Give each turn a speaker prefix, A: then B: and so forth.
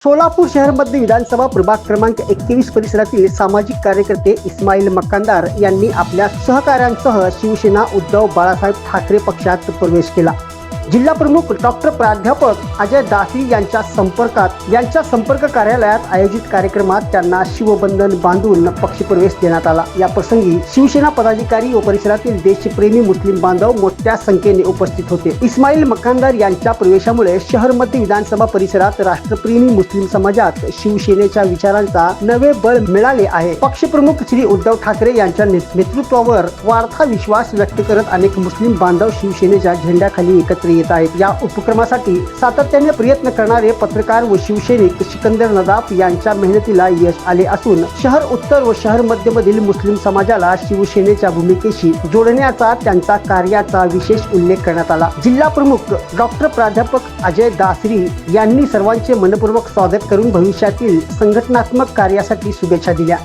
A: सोलापूर शहर मध्य विधानसभा प्रभाग क्रमांक 21 परिसरातील सामाजिक कार्यकर्ते इस्माईल मक्कानदार यांनी आपल्या सहकाऱ्यांसह शिवसेना उद्धव बाळासाहेब ठाकरे पक्षात प्रवेश केला। जिल्हा प्रमुख डॉक्टर प्राध्यापक अजय दासी यांच्या संपर्क कार्यालयात आयोजित कार्यक्रमात त्यांना शिवबंधन बांधून पक्षप्रवेश देण्यात आला। या प्रसंगी शिवसेना पदाधिकारी व परिसरातील देशप्रेमी मुस्लिम बांधव मोठ्या संख्येने उपस्थित होते। इस्माईल मक्कानदार यांच्या प्रवेशामुळे शहर मध्य विधानसभा परिसरात राष्ट्रप्रेमी मुस्लिम समाजात शिवसेनेच्या विचारांचा नवे बळ मिळाले आहे। पक्षप्रमुख श्री उद्धव ठाकरे यांच्या नेतृत्वावर वाढता विश्वास व्यक्त करत अनेक मुस्लिम बांधव शिवसेनेच्या झेंड्याखाली एकत्र येत आहेत। या उपक्रमासाठी सातत्याने प्रयत्न करणारे पत्रकार व शिवसैनिक सिकंदर नदाफ यांच्या मेहनतीला यश आले असून शहर उत्तर व शहर मध्य मधील मुस्लिम समाजाला शिवसेनेच्या भूमिकेशी जोडण्याचा त्यांचा कार्याचा विशेष उल्लेख करण्यात आला। जिल्हा प्रमुख डॉक्टर प्राध्यापक अजय दासरी यांनी सर्वांचे मनपूर्वक स्वागत करून भविष्यातील संघटनात्मक कार्यासाठी शुभेच्छा दिल्या।